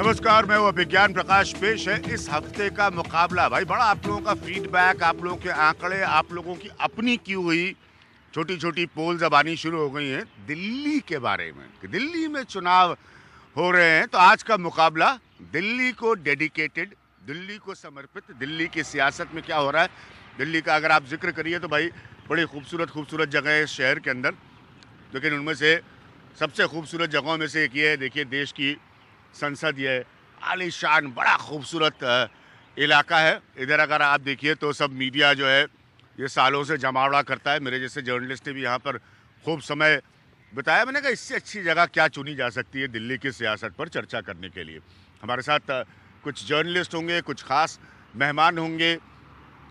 नमस्कार, मैं हूँ विज्ञान प्रकाश। पेश है इस हफ्ते का मुकाबला। भाई बड़ा आप लोगों का फीडबैक, आप लोगों के आंकड़े, आप लोगों की अपनी की हुई छोटी छोटी पोल्स अब आनी शुरू हो गई हैं दिल्ली के बारे में कि दिल्ली में चुनाव हो रहे हैं। तो आज का मुकाबला दिल्ली को डेडिकेटेड, दिल्ली को समर्पित, दिल्ली की सियासत में क्या हो रहा है। दिल्ली का अगर आप जिक्र करिए तो भाई बड़ी खूबसूरत खूबसूरत जगह है इस शहर के अंदर, लेकिन उनमें से सबसे खूबसूरत जगहों में से एक ये है, देखिए देश की संसद, ये आलीशान बड़ा खूबसूरत इलाका है। इधर अगर आप देखिए तो सब मीडिया जो है ये सालों से जमावड़ा करता है। मेरे जैसे जर्नलिस्ट ने भी यहाँ पर खूब समय बिताया। मैंने कहा इससे अच्छी जगह क्या चुनी जा सकती है दिल्ली की सियासत पर चर्चा करने के लिए। हमारे साथ कुछ जर्नलिस्ट होंगे, कुछ खास मेहमान होंगे।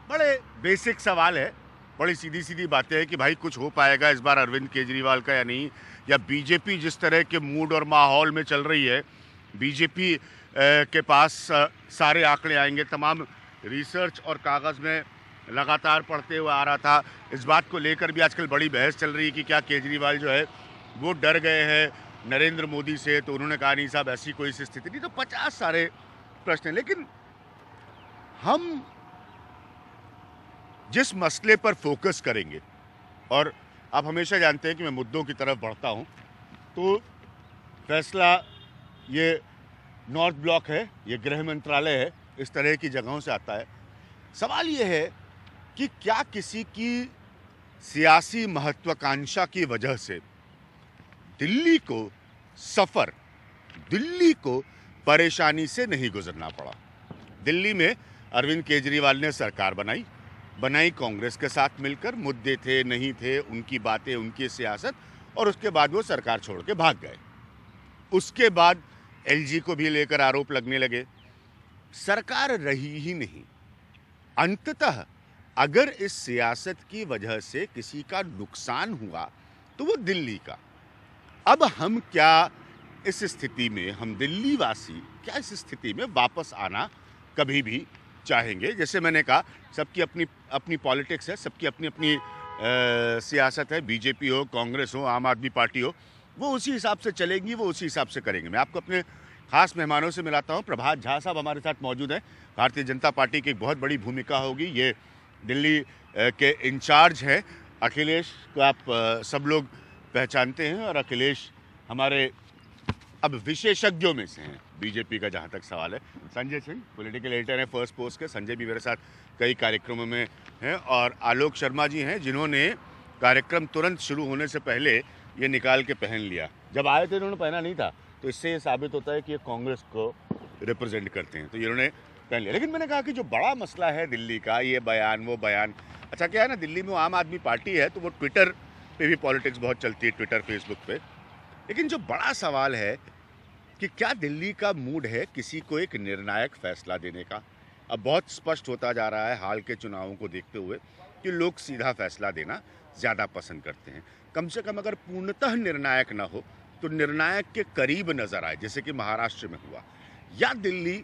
बड़े बेसिक सवाल है, बड़ी सीधी सीधी बातें हैं कि भाई कुछ हो पाएगा इस बार अरविंद केजरीवाल का या नहीं, या बीजेपी जिस तरह के मूड और माहौल में चल रही है, बीजेपी के पास सारे आंकड़े आएंगे। तमाम रिसर्च और कागज़ में लगातार पढ़ते हुए आ रहा था, इस बात को लेकर भी आजकल बड़ी बहस चल रही है कि क्या केजरीवाल जो है वो डर गए हैं नरेंद्र मोदी से। तो उन्होंने कहा नहीं साहब, ऐसी कोई स्थिति नहीं। तो 50 सारे प्रश्न हैं, लेकिन हम जिस मसले पर फोकस करेंगे, और आप हमेशा जानते हैं कि मैं मुद्दों की तरफ बढ़ता हूं, तो फैसला ये नॉर्थ ब्लॉक है, ये गृह मंत्रालय है, इस तरह की जगहों से आता है। सवाल ये है कि क्या किसी की सियासी महत्वाकांक्षा की वजह से दिल्ली को सफ़र, दिल्ली को परेशानी से नहीं गुजरना पड़ा। दिल्ली में अरविंद केजरीवाल ने सरकार बनाई कांग्रेस के साथ मिलकर। मुद्दे थे नहीं थे, उनकी बातें, उनकी सियासत, और उसके बाद वो सरकार छोड़ के भाग गए। उसके बाद एलजी को भी लेकर आरोप लगने लगे, सरकार रही ही नहीं। अंततः अगर इस सियासत की वजह से किसी का नुकसान हुआ तो वो दिल्ली का। अब हम क्या इस स्थिति में, हम दिल्ली वासी क्या इस स्थिति में वापस आना कभी भी चाहेंगे? जैसे मैंने कहा, सबकी अपनी अपनी पॉलिटिक्स है, सबकी अपनी अपनी सियासत है। बीजेपी हो, कांग्रेस हो, आम आदमी पार्टी हो, वो उसी हिसाब से चलेंगी, वो उसी हिसाब से करेंगे। मैं आपको अपने खास मेहमानों से मिलाता हूँ। प्रभात झा साहब हमारे साथ मौजूद हैं। भारतीय जनता पार्टी की एक बहुत बड़ी भूमिका होगी, ये दिल्ली के इंचार्ज हैं। अखिलेश को आप सब लोग पहचानते हैं, और अखिलेश हमारे अब विशेषज्ञों में से हैं बीजेपी का जहाँ तक सवाल है। संजय सिंह पॉलिटिकल एडिटर हैं फर्स्ट पोस्ट के, संजय भी मेरे साथ कई कार्यक्रमों में हैं। और आलोक शर्मा जी हैं, जिन्होंने कार्यक्रम तुरंत शुरू होने से पहले ये निकाल के पहन लिया। जब आए थे इन्होंने पहना नहीं था, तो इससे ये साबित होता है कि ये कांग्रेस को रिप्रेजेंट करते हैं, तो इन्होंने पहन लिया। लेकिन मैंने कहा कि जो बड़ा मसला है दिल्ली का, ये बयान वो बयान, अच्छा क्या है ना, दिल्ली में वो आम आदमी पार्टी है तो वो ट्विटर पे भी पॉलिटिक्स बहुत चलती है, ट्विटर फेसबुक पे। लेकिन जो बड़ा सवाल है कि क्या दिल्ली का मूड है किसी को एक निर्णायक फैसला देने का। अब बहुत स्पष्ट होता जा रहा है हाल के चुनावों को देखते हुए कि लोग सीधा फैसला देना ज़्यादा पसंद करते हैं। कम से कम अगर पूर्णतः निर्णायक ना हो तो निर्णायक के करीब नज़र आए, जैसे कि महाराष्ट्र में हुआ। या दिल्ली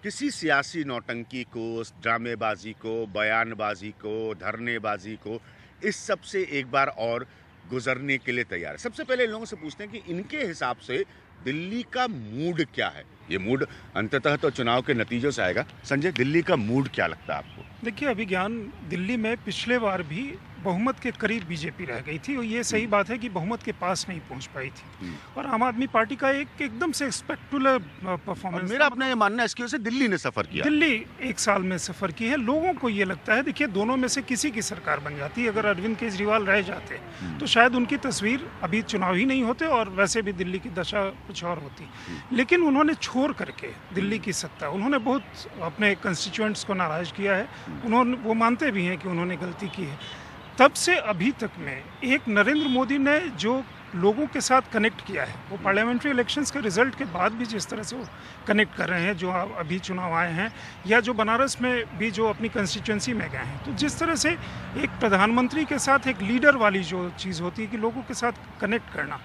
किसी सियासी नौटंकी को, ड्रामेबाजी को, बयानबाजी को, धरनेबाजी को, इस सब से एक बार और गुजरने के लिए तैयार है। सबसे पहले इन लोगों से पूछते हैं कि इनके हिसाब से दिल्ली का मूड क्या है। ये मूड अंततः तो चुनाव के नतीजों से आएगा। संजय, दिल्ली का मूड क्या लगता है आपको? देखिए, अभिज्ञान, दिल्ली में पिछले बार भी बहुमत के करीब बीजेपी रह गई थी, और ये सही बात है कि बहुमत के पास नहीं पहुंच पाई थी। और आम आदमी पार्टी का एकदम से स्पेक्टुलर परफॉर्मेंस। मेरा अपना ये मानना है इसकी वजह से दिल्ली ने सफर किया। दिल्ली एक साल में सफर की है। लोगों को ये लगता है, देखिए, दोनों में से किसी की सरकार बन जाती। अगर अरविंद केजरीवाल रह जाते तो शायद उनकी तस्वीर, अभी चुनाव ही नहीं होते और वैसे भी दिल्ली की दशा कुछ और होती। लेकिन उन्होंने छोड़ करके दिल्ली की सत्ता, उन्होंने बहुत अपने कंस्टिट्यूएंट्स को नाराज किया है। वो मानते भी हैं कि उन्होंने गलती की है। तब से अभी तक में एक नरेंद्र मोदी ने जो लोगों के साथ कनेक्ट किया है, वो पार्लियामेंट्री इलेक्शंस के रिजल्ट के बाद भी जिस तरह से वो कनेक्ट कर रहे हैं, जो अभी चुनाव आए हैं, या जो बनारस में भी जो अपनी कंस्टिट्यूंसी में गए हैं, तो जिस तरह से एक प्रधानमंत्री के साथ एक लीडर वाली जो चीज़ होती है कि लोगों के साथ कनेक्ट करना,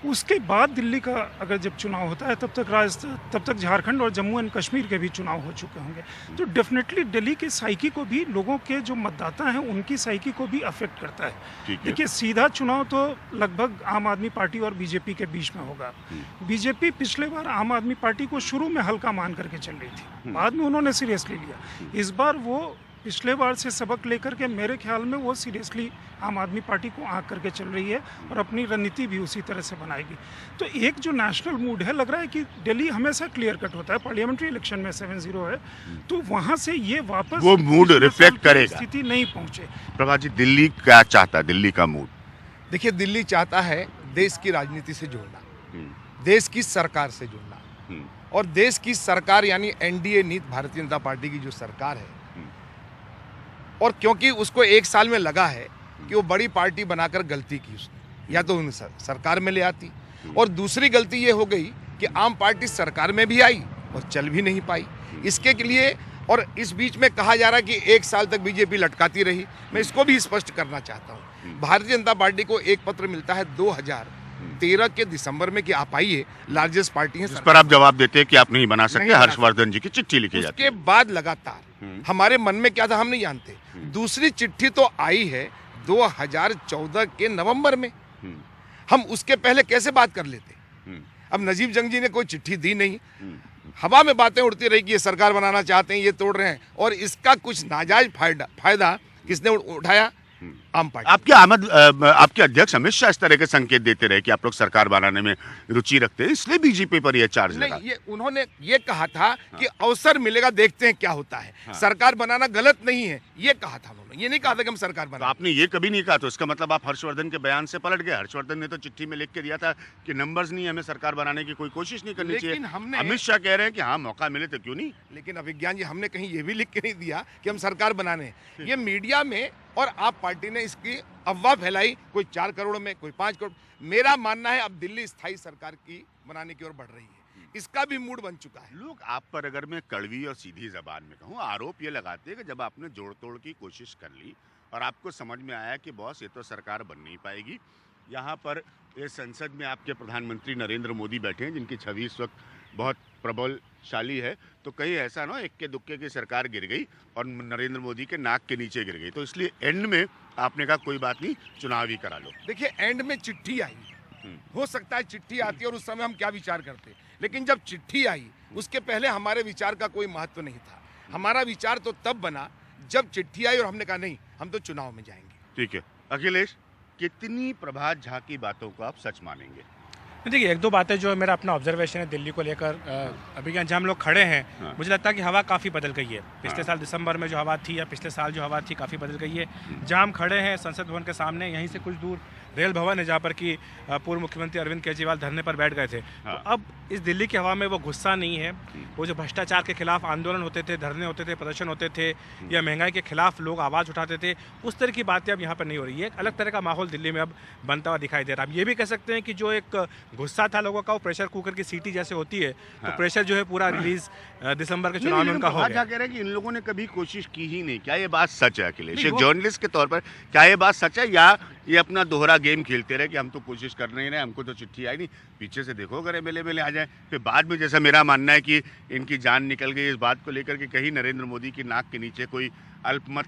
उसके बाद दिल्ली का अगर जब चुनाव होता है तब तक झारखंड और जम्मू एंड कश्मीर के भी चुनाव हो चुके होंगे। तो डेफिनेटली दिल्ली की साइकी को भी, लोगों के जो मतदाता हैं उनकी साइकी को भी अफेक्ट करता है। देखिए, सीधा चुनाव तो लगभग आम आदमी पार्टी और बीजेपी के बीच में होगा। बीजेपी पिछले बार आम आदमी पार्टी को शुरू में हल्का मान करके चल रही थी, बाद में उन्होंने सीरियसली लिया। इस बार वो पिछले बार से सबक लेकर के मेरे ख्याल में वो सीरियसली आम आदमी पार्टी को आंक करके चल रही है और अपनी रणनीति भी उसी तरह से बनाएगी। तो एक जो नेशनल मूड है, लग रहा है कि दिल्ली हमेशा क्लियर कट होता है, पार्लियामेंट्री इलेक्शन में 7-0 है, तो वहां से ये वापस वो मूड रिफ्लेक्ट करेगा, स्थिति नहीं पहुंचे। प्रभा जी, दिल्ली क्या चाहता है? दिल्ली का मूड, देखिए, दिल्ली चाहता है देश की राजनीति से जुड़ना, देश की सरकार से जुड़ना, और देश की सरकार यानी एनडीए नीति भारतीय जनता पार्टी की जो सरकार है, और क्योंकि उसको 1 साल में लगा है कि वो बड़ी पार्टी बनाकर गलती की उसने, या तो सरकार में ले आती, और दूसरी गलती ये हो गई कि आम पार्टी सरकार में भी आई और चल भी नहीं पाई। इसके लिए, और इस बीच में कहा जा रहा है कि 1 साल तक बीजेपी लटकाती रही। मैं इसको भी स्पष्ट करना चाहता हूँ, भारतीय जनता पार्टी को एक पत्र मिलता है 2013 के दिसंबर में कि आप आइए, लार्जेस्ट पार्टी है, इस पर आप जवाब देते हैं कि आप नहीं बना सकते, हर्षवर्धन जी की चिट्ठी लिखी जाती है। उसके बाद लगातार हमारे मन में क्या था हम नहीं जानते। दूसरी चिट्ठी तो आई है 2014 के नवंबर में, हम उसके पहले कैसे बात कर लेते। अब नजीब जंग जी ने कोई चिट्ठी दी नहीं, हवा में बातें उड़ती रही कि ये सरकार बनाना चाहते हैं, ये तोड़ रहे हैं, और इसका कुछ नाजायज फायदा किसने उठाया? आम पार्टी। आपके अध्यक्ष अमित शाह इस तरह के संकेत देते रहे कि आप लोग सरकार बनाने में रुचि रखते हैं, इसलिए बीजेपी पर यह चार्ज लगा। नहीं, ये उन्होंने ये कहा था कि अवसर मिलेगा, देखते हैं क्या होता है, सरकार बनाना गलत नहीं है, ये कहा था उन्होंने, ये नहीं कहा था कि हम सरकार बना। तो आपने ये कभी नहीं कहा, तो इसका मतलब आप हर्षवर्धन के बयान से पलट गए। हर्षवर्धन ने तो चिट्ठी में लिख के दिया था कि नंबर्स नहीं, हमें सरकार बनाने की कोई कोशिश नहीं करनी चाहिए। अमित शाह कह रहे हैं कि हाँ, मौका मिले तो क्यों नहीं। लेकिन अभिज्ञान जी, हमने कहीं ये भी लिख के नहीं दिया कि हम सरकार बनाने। ये मीडिया में और आप पार्टी ने इसकी अफवाह फैलाई, कोई 4 करोड़ में, कोई 5 करोड़। मेरा मानना है अब दिल्ली स्थायी सरकार की बनाने की ओर बढ़ रही है, इसका भी मूड बन चुका है। लोग आप पर, अगर मैं कड़वी और सीधी जबान में कहूँ, आरोप ये लगाते हैं कि जब आपने जोड़ तोड़ की कोशिश कर ली और आपको समझ में आया कि बॉस ये तो सरकार बन नहीं पाएगी, यहाँ पर ये संसद में आपके प्रधानमंत्री नरेंद्र मोदी बैठे हैं जिनकी छवि इस वक्त बहुत प्रबलशाली है, तो कहीं ऐसा ना इक्के दुक्के की सरकार गिर गई और नरेंद्र मोदी के नाक के नीचे गिर गई, तो इसलिए एंड में आपने कहा कोई बात नहीं, चुनाव ही करा लो। देखिए, एंड में चिट्ठी आई, हो सकता है चिट्ठी आती है और उस समय हम क्या विचार करते, लेकिन जब चिट्ठी आई उसके पहले हमारे विचार का कोई महत्व नहीं था। हमारा विचार तो तब बना जब चिट्ठी आई और हमने कहा नहीं, हम तो चुनाव में जाएंगे। ठीक है अखिलेश, कितनी प्रभात झा की बातों को आप सच मानेंगे? देखिए, 1-2 बातें जो मेरा अपना ऑब्जर्वेशन है दिल्ली को लेकर, अभी जहाँ हम लोग खड़े हैं, मुझे लगता है कि हवा काफ़ी बदल गई है। पिछले साल दिसंबर में जो हवा थी या पिछले साल जो हवा थी, काफ़ी बदल गई है। जहाँ हम खड़े हैं संसद भवन के सामने, यहीं से कुछ दूर रेल भवन है जहाँ पर कि पूर्व मुख्यमंत्री अरविंद केजरीवाल धरने पर बैठ गए थे। तो अब इस दिल्ली की हवा में वो गुस्सा नहीं है, वो जो भ्रष्टाचार के खिलाफ आंदोलन होते थे, धरने होते थे, प्रदर्शन होते थे, या महंगाई के खिलाफ लोग आवाज़ उठाते थे, उस तरह की बातें अब यहाँ पर नहीं हो रही है। एक अलग तरह का माहौल दिल्ली में अब बनता हुआ दिखाई दे रहा है। अब ये भी कह सकते हैं कि जो एक गुस्सा था लोगों का, वो प्रेशर कुकर की सीटी जैसे होती है, तो प्रेशर जो है पूरा रिलीज दिसंबर के चुनाव में उनका हो गया। कह रहे हैं कि इन लोगों ने कभी कोशिश की ही नहीं, क्या ये बात सच है अखिलेश? एक जर्नलिस्ट के तौर पर क्या ये बात सच है, या ये अपना दोहरा गेम खेलते रहे कि हम तो कोशिश कर नहीं रहे, हमको तो चिट्ठी आई नहीं, पीछे से देखो अगर एमएलए आ जाए, फिर बाद में जैसा मेरा मानना है कि इनकी जान निकल गई इस बात को लेकर कि कहीं नरेंद्र मोदी की नाक के नीचे कोई अल्पमत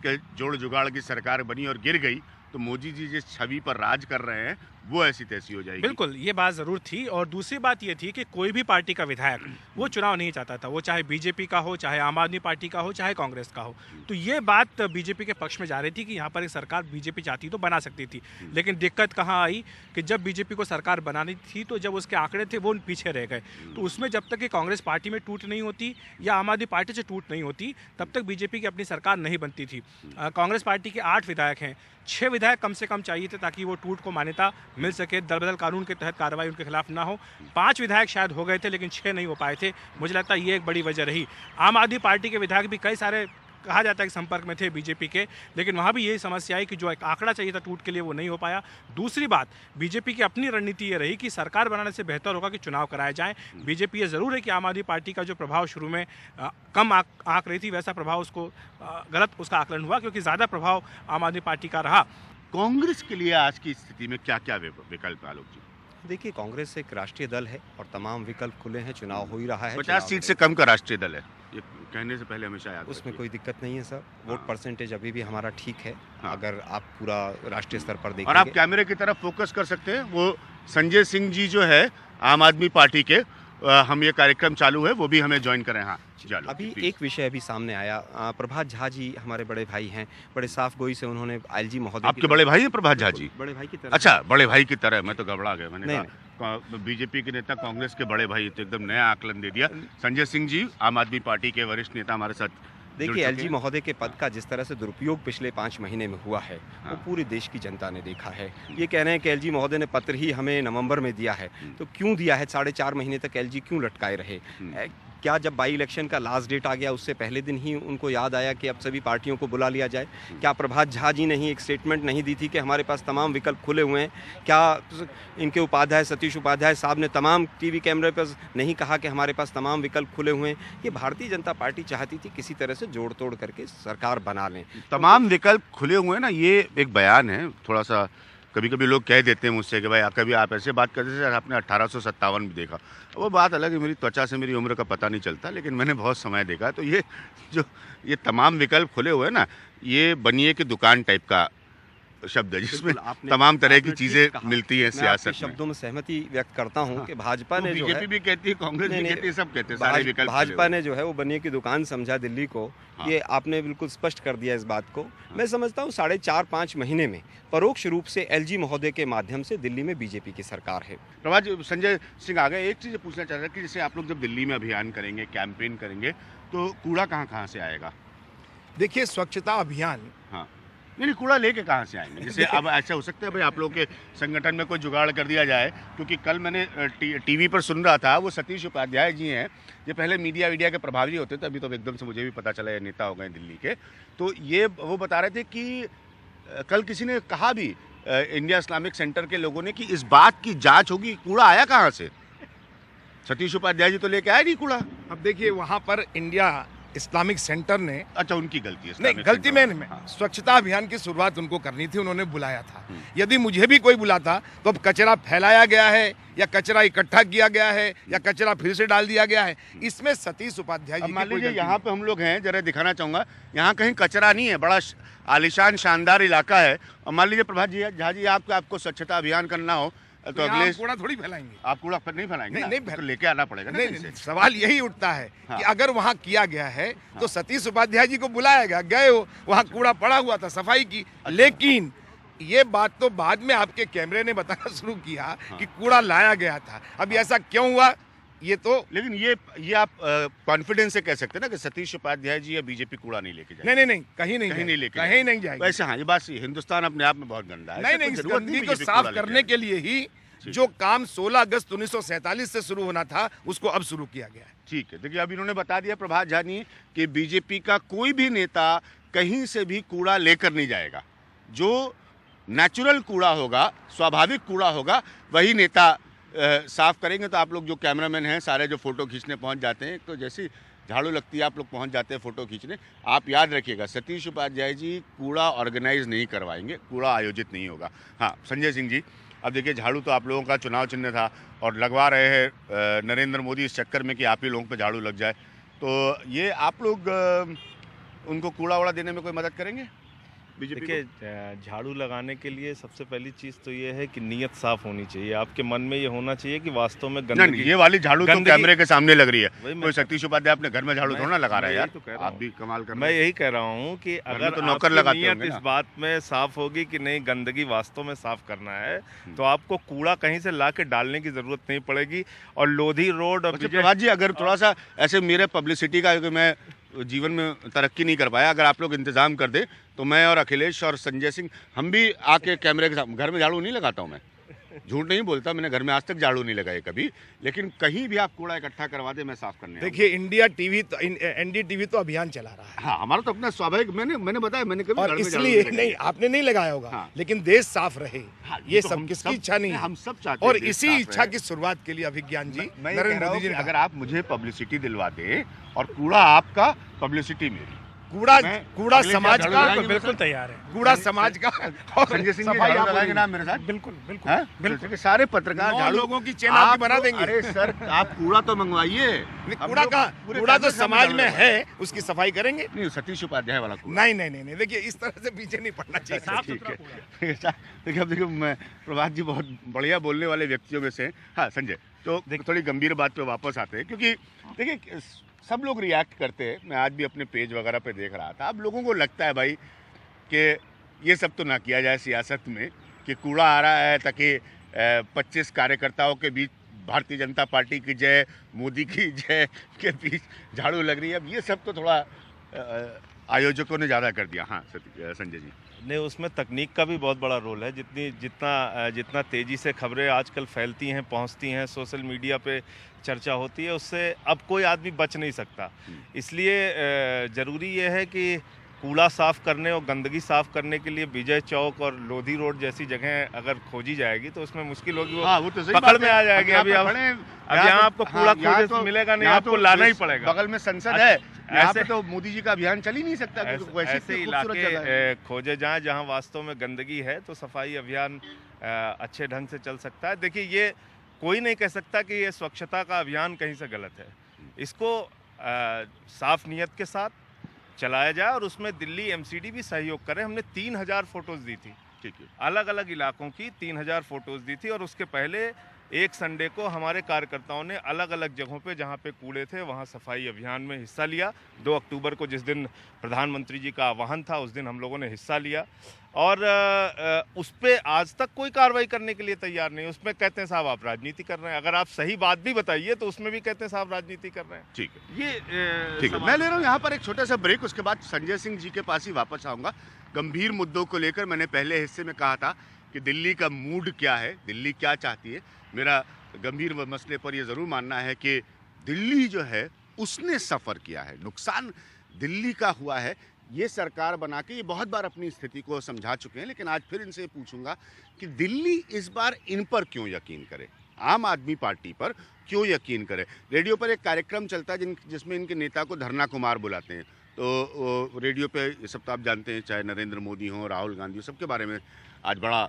के जोड़ जुगाड़ की सरकार बनी और गिर गई, तो मोदी जी जिस छवि पर राज कर रहे हैं वो ऐसी तैसी हो जाएगी। बिल्कुल, ये बात ज़रूर थी। और दूसरी बात ये थी कि कोई भी पार्टी का विधायक वो चुनाव नहीं चाहता था, वो चाहे बीजेपी का हो, चाहे आम आदमी पार्टी का हो, चाहे कांग्रेस का हो। तो ये बात बीजेपी के पक्ष में जा रही थी कि यहाँ पर एक सरकार बीजेपी चाहती तो बना सकती थी। लेकिन दिक्कत कहाँ आई कि जब बीजेपी को सरकार बनानी थी तो जब उसके आंकड़े थे वो पीछे रह गए। तो उसमें जब तक कि कांग्रेस पार्टी में टूट नहीं होती या आम आदमी पार्टी से टूट नहीं होती, तब तक बीजेपी की अपनी सरकार नहीं बनती थी। कांग्रेस पार्टी के 8 विधायक हैं, 6 विधायक कम से कम चाहिए थे ताकि वो टूट को मान्यता मिल सके, दल बदल कानून के तहत कार्रवाई उनके खिलाफ ना हो। 5 विधायक शायद हो गए थे लेकिन 6 नहीं हो पाए थे। मुझे लगता है ये एक बड़ी वजह रही। आम आदमी पार्टी के विधायक भी कई सारे कहा जाता है कि संपर्क में थे बीजेपी के, लेकिन वहाँ भी यही समस्या आई कि जो एक आंकड़ा चाहिए था टूट के लिए वो नहीं हो पाया। दूसरी बात, बीजेपी की अपनी रणनीति ये रही कि सरकार बनाने से बेहतर होगा कि चुनाव कराए जाएं। बीजेपी ये ज़रूर है कि आम आदमी पार्टी का जो प्रभाव शुरू में कम आंक रही थी, वैसा प्रभाव उसको गलत उसका आकलन हुआ, क्योंकि ज़्यादा प्रभाव आम आदमी पार्टी का रहा। कांग्रेस के लिए आज की स्थिति में क्या क्या विकल्प आलोक जी? देखिए, कांग्रेस एक राष्ट्रीय दल है और तमाम विकल्प खुले हैं, चुनाव हो ही रहा है। 50 सीट से कम का राष्ट्रीय दल है, ये कहने से पहले हमेशा याद उसमें रखिए। कोई दिक्कत नहीं है सर। वोट हाँ। परसेंटेज अभी भी हमारा ठीक है। हाँ। अगर आप पूरा राष्ट्रीय स्तर पर और आप देखेंगे, कैमरे की तरफ फोकस कर सकते हैं, वो संजय सिंह जी जो है आम आदमी पार्टी के, हम ये कार्यक्रम चालू है वो भी हमें ज्वाइन करें। हाँ चलो, अभी प्लीज। एक विषय अभी सामने आया। प्रभात झा जी हमारे बड़े भाई हैं, बड़े साफ गोई से उन्होंने आईएलजी महोदय आपके बड़े भाई हैं प्रभात झा जी? बड़े भाई की तरह। अच्छा, बड़े भाई की तरह, मैं तो घबरा गया, मैंने नहीं, कहा बीजेपी के नेता कांग्रेस के बड़े भाई, तो एकदम नया आकलन दे दिया। संजय सिंह जी आम आदमी पार्टी के वरिष्ठ नेता हमारे साथ जुड़ देखिए, चुके एलजी हैं। महोदय के पद का जिस तरह से दुरुपयोग पिछले 5 महीने में हुआ है, वो हाँ। पूरे देश की जनता ने देखा है। ये कह रहे हैं कि एलजी महोदय ने पत्र ही हमें नवंबर में दिया है, तो क्यों दिया है? 4.5 महीने तक एलजी क्यों लटकाए रहे? क्या जब बाई इलेक्शन का लास्ट डेट आ गया उससे पहले दिन ही उनको याद आया कि अब सभी पार्टियों को बुला लिया जाए? क्या प्रभात झा जी ने ही एक स्टेटमेंट नहीं दी थी कि हमारे पास तमाम विकल्प खुले हुए हैं? क्या इनके उपाध्याय, सतीश उपाध्याय साहब ने तमाम टीवी कैमरे पर नहीं कहा कि हमारे पास तमाम विकल्प खुले हुए हैं? ये भारतीय जनता पार्टी चाहती थी किसी तरह से जोड़ तोड़ करके सरकार बना लें। तमाम विकल्प खुले हुए हैं ना, ये एक बयान है। थोड़ा सा कभी कभी लोग कह देते हैं मुझसे कि भाई कभी आप ऐसे बात करते थे, आपने 1857 भी देखा। वो बात अलग है, मेरी त्वचा से मेरी उम्र का पता नहीं चलता, लेकिन मैंने बहुत समय देखा। तो ये तमाम विकल्प खुले हुए हैं ना, ये बनिए की दुकान टाइप का शब्द है, जिसमें तमाम तरह की चीजें मिलती हैं मैं सियासत आपके में। शब्दों में सहमति व्यक्त करता हूं कि भाजपा ने जो है, बीजेपी भी कहती है, कांग्रेस भी नहीं, कहती है, सब कहते हैं, सारे विकल्प खुले भाजपा हुए ने जो है वो बनिए की दुकान समझा दिल्ली को। हाँ। ये आपने बिल्कुल स्पष्ट कर दिया इस बात को। मैं समझता हूँ 4.5-5 महीने में परोक्ष रूप से एलजी महोदय के माध्यम से दिल्ली में बीजेपी की सरकार है। प्रभात जी, संजय सिंह आ गए। एक चीज़ पूछना चाह रहा था कि जैसे आप लोग जब दिल्ली में अभियान करेंगे, कैंपेन करेंगे, तो कूड़ा कहाँ से आएगा? देखिए, स्वच्छता अभियान, हाँ, नहीं कूड़ा लेके कहाँ से आएंगे? जैसे अब ऐसा हो सकता है भाई आप लोग के संगठन में कोई जुगाड़ कर दिया जाए, क्योंकि कल मैंने टीवी पर सुन रहा था, वो सतीश उपाध्याय जी हैं, ये पहले मीडिया के प्रभारी होते थे, अभी तो एकदम से मुझे भी पता चला ये नेता हो गए दिल्ली के। तो ये वो बता रहे थे कि कल किसी ने कहा भी इंडिया इस्लामिक सेंटर के लोगों ने कि इस बात की जांच होगी कूड़ा आया कहाँ से। सतीश उपाध्याय जी तो लेके आए नहीं कूड़ा। अब देखिए वहाँ पर इंडिया इस्लामिक सेंटर ने, अच्छा, उनकी गलती है, नहीं इस्लामिक गलती सेंटर। में हाँ। स्वच्छता अभियान की शुरुआत उनको करनी थी, उन्होंने बुलाया था। यदि मुझे भी कोई बुलाता तो अब कचरा फैलाया गया है या कचरा इकट्ठा किया गया है या कचरा फिर से डाल दिया गया है, इसमें सतीश उपाध्याय अब जी मान की कोई लीजिए गलती यहाँ पे हम लोग हैं, जरा दिखाना चाहूंगा, यहाँ कहीं कचरा नहीं है, बड़ा आलिशान शानदार इलाका है। और मान लीजिए प्रभात जी, झा जी, आपको स्वच्छता अभियान करना हो तो नहीं। अगले आप कूड़ा थोड़ी फैलाएंगे। आप कूड़ा पर नहीं फैलाएंगे नहीं, ना? तो लेके आना पड़ेगा ना नहीं, कहीं नहीं, से। सवाल यही उठता है हाँ। कि अगर वहाँ किया गया है तो सतीश उपाध्याय जी को बुलाया गया, गए हो, वहाँ कूड़ा पड़ा हुआ था, सफाई की। लेकिन ये बात तो बाद में आपके कैमरे ने बताना शुरू किया कि कूड़ा लाया गया था। अभी ऐसा क्यों हुआ, ये तो लेकिन ये आप कॉन्फिडेंस से कह सकते हैं ना कि सतीश उपाध्याय जी या बीजेपी कूड़ा नहीं लेके जाएंगे? नहीं, कहीं नहीं कहीं नहीं लेके कहीं जाएंगे। नहीं जाएगी। वैसे हाँ, ये बात सही है, हिंदुस्तान अपने आप में बहुत गंदा है। नहीं, ऐसा कोई इस जरूरत गंदगी को बीजेपी साफ कूड़ा लेके करने के आए। लिए ही ठीक। जो काम 16 अगस्त 1947 से शुरू होना था उसको अब शुरू किया गया है। ठीक है, देखिए अब इन्होंने बता दिया प्रभात झा ने कि बीजेपी का कोई भी नेता कहीं से भी कूड़ा लेकर नहीं जाएगा। जो नेचुरल कूड़ा होगा, स्वाभाविक कूड़ा होगा, वही नेता साफ करेंगे। तो आप लोग जो कैमरामैन हैं सारे जो फोटो खींचने पहुंच जाते हैं, तो जैसी झाड़ू लगती है आप लोग पहुंच जाते हैं फोटो खींचने। आप याद रखिएगा, सतीश उपाध्याय जी कूड़ा ऑर्गेनाइज नहीं करवाएंगे, कूड़ा आयोजित नहीं होगा। हाँ संजय सिंह जी, अब देखिए झाड़ू तो आप लोगों का चुनाव चिन्ह था और लगवा रहे हैं नरेंद्र मोदी इस चक्कर में कि आप ही लोगों पे झाड़ू लग जाए। तो ये आप लोग उनको कूड़ा वूड़ा देने में कोई मदद करेंगे बीजेपी को? देखिए, झाड़ू लगाने के लिए सबसे पहली चीज़ तो ये है कि नीयत साफ होनी चाहिए। आपके मन में ये होना चाहिए कि वास्तव में नहीं, गंदगी, ये वाली झाड़ू तो गंदगी- कैमरे के सामने लग रही है। वही मैं- कोई सतीश उपाध्याय अपने घर में झाड़ू मैं- थोड़ा ना लगा रहा है मैं यार, यही तो कह रहा आप हूँ। भी कमाल कर मैं रहे हैं। यही कह रहा हूँ कि में अगर तो नौकर आपकी लगाते नीयत होंगे इस ना। बात में साफ होगी कि नहीं गंदगी वास्तव में साफ करना है, तो आपको कूड़ा कहीं से ला के डालने की जरूरत नहीं पड़ेगी। और लोधी रोड और अच्छा विजय- प्रभात जी, अगर थोड़ा सा ऐसे मेरे पब्लिसिटी का, क्योंकि मैं जीवन में तरक्की नहीं कर पाया, अगर आप लोग इंतजाम कर दे तो मैं और अखिलेश और संजय सिंह हम भी आके कैमरे के साथ, घर में झाड़ू नहीं लगाता हूँ मैं, झूठ नहीं बोलता, मैंने घर में आज तक झाड़ू नहीं लगाई कभी, लेकिन कहीं भी आप कूड़ा इकट्ठा करवा दे मैं साफ करने आऊंगा। देखिए इंडिया टीवी तो एनडीटीवी तो अभियान चला रहा है हाँ, हमारा तो अपना स्वाभाविक, मैंने बताया, मैंने कभी घर और में झाड़ू इसलिए लगाई। नहीं, आपने नहीं लगाया होगा, हाँ। लेकिन देश साफ रहे, हाँ, ये तो सब हम किसकी सब- इच्छा नहीं है। हम सब चाहते हैं और देश इसी साफ इच्छा रहे। की शुरुआत के लिए अभिज्ञान जी मैं ये कह नरेंद्र रहा हूं मोदी जी कि ने अगर कहा। आप मुझे पब्लिसिटी दिलवा दें और कूड़ा आपका, पब्लिसिटी मेरी, कूड़ा मैं कूड़ा अगले समाज झाड़ू का लगाएंगे बिल्कुल तैयार है। कूड़ा समाज का और संजय सिंह जी सफाई झाड़ू आप लगाएंगे ना मेरे साथ? बिल्कुल बिल्कुल हाँ? बिल्कुल जैसे कि सारे पत्रकार 9 झाड़ू लोगों की चेन आपकी बना तो- देंगे। अरे सर, आप कूड़ा तो मंगवाइए। नहीं, हम कूड़ा लोग का पूरे कूड़ा तो कैमरे सामने समाज झाड़ू में लगवाएंगे। है, उसकी सफाई करेंगे। नहीं, सतीश उपाध्याय वाला कूड़ा। नहीं, देखिए इस तरह से पीछे नहीं पड़ना चाहिए। साफ ठीक सुथरा है। देखिए, अब देखिए, मैं प्रभात जी बहुत बढ़िया बोलने वाले व्यक्तियों में से हैं। हाँ संजय, तो थोड़ी गंभीर बात पे वापस आते हैं, क्योंकि देखिए सब लोग रिएक्ट करते हैं। मैं आज भी अपने पेज वगैरह पे देख रहा था। अब लोगों को लगता है भाई कि ये सब तो ना किया जाए सियासत में, कि कूड़ा आ रहा है ताकि 25 कार्यकर्ताओं के बीच भारतीय जनता पार्टी की जय, मोदी की जय के बीच झाड़ू लग रही है। अब ये सब तो थोड़ा आयोजकों ने ज़्यादा कर दिया। हाँ संजय जी। नहीं, उसमें तकनीक का भी बहुत बड़ा रोल है। जितना तेज़ी से खबरें आजकल फैलती हैं, पहुंचती हैं, सोशल मीडिया पे चर्चा होती है, उससे अब कोई आदमी बच नहीं सकता। इसलिए ज़रूरी ये है कि कूड़ा साफ़ करने और गंदगी साफ़ करने के लिए विजय चौक और लोधी रोड जैसी जगह अगर खोजी जाएगी तो उसमें मुश्किल होगी। वो तो सही पकड़ बात में है। आ जाएगी। अब अभी यहाँ अब पे खड़े हैं, यहाँ आपको कूड़ा यहाँ खोजे तो मिलेगा नहीं, यहाँ आपको तो लाना ही पड़ेगा। बगल में संसद है, यहाँ पे ऐसे- तो मोदी जी का अभियान चल ही नहीं सकता, क्योंकि वैसे ऐसे इतनी खूबसूरत इलाके जगह है। खोजे जाएं जहां वास्तव में गंदगी है, तो सफाई अभियान अच्छे ढंग से चल सकता है। देखिए, ये कोई नहीं कह सकता कि ये स्वच्छता का अभियान कहीं से गलत है। इसको साफ नियत के साथ चलाया जाए और उसमें दिल्ली एमसीडी भी सहयोग करे। हमने 3000 फोटोज़ दी थी, ठीक है। अलग अलग इलाकों की 3000 फोटोज़ दी थी, और उसके पहले एक संडे को हमारे कार्यकर्ताओं ने अलग अलग जगहों पे जहाँ पे कूड़े थे वहाँ सफाई अभियान में हिस्सा लिया। 2 अक्टूबर को जिस दिन प्रधानमंत्री जी का आह्वान था, उस दिन हम लोगों ने हिस्सा लिया, और उस पर आज तक कोई कार्रवाई करने के लिए तैयार नहीं। उसमें कहते हैं साहब आप राजनीति कर रहे हैं। अगर आप सही बात भी बताइए तो उसमें भी कहते हैं साहब राजनीति कर रहे हैं। ठीक है, ये ठीक है। मैं ले रहा हूँ यहाँ पर एक छोटा सा ब्रेक, उसके बाद संजय सिंह जी के पास ही वापस आऊँगा। गंभीर मुद्दों को लेकर मैंने पहले हिस्से में कहा था कि दिल्ली का मूड क्या है, दिल्ली क्या चाहती है। मेरा गंभीर मसले पर यह ज़रूर मानना है कि दिल्ली जो है उसने सफ़र किया है, नुकसान दिल्ली का हुआ है। ये सरकार बना के ये बहुत बार अपनी स्थिति को समझा चुके हैं, लेकिन आज फिर इनसे पूछूंगा कि दिल्ली इस बार इन पर क्यों यकीन करे, आम आदमी पार्टी पर क्यों यकीन करे। रेडियो पर एक कार्यक्रम चलता है जिसमें इनके नेता को धरना कुमार बुलाते हैं, तो रेडियो पे ये सब तो आप जानते हैं, चाहे नरेंद्र मोदी हो, राहुल गांधी हो, सबके बारे में आज बड़ा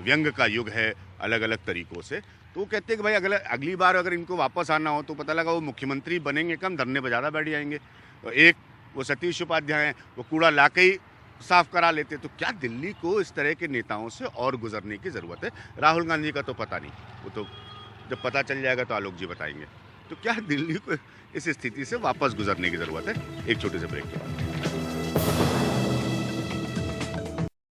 व्यंग का युग है अलग अलग तरीक़ों से। तो वो कहते हैं कि भाई अगली बार अगर इनको वापस आना हो तो पता लगा वो मुख्यमंत्री बनेंगे कम, धरने पर ज़्यादा बैठ जाएंगे। तो एक वो सतीश उपाध्याय हैं, वो कूड़ा लाके ही साफ करा लेते। तो क्या दिल्ली को इस तरह के नेताओं से और गुजरने की ज़रूरत है? राहुल गांधी का तो पता नहीं, वो तो जब पता चल जाएगा तो आलोक जी बताएंगे। तो क्या दिल्ली को इस स्थिति से वापस गुजरने की ज़रूरत है? एक छोटे से ब्रेक के बाद।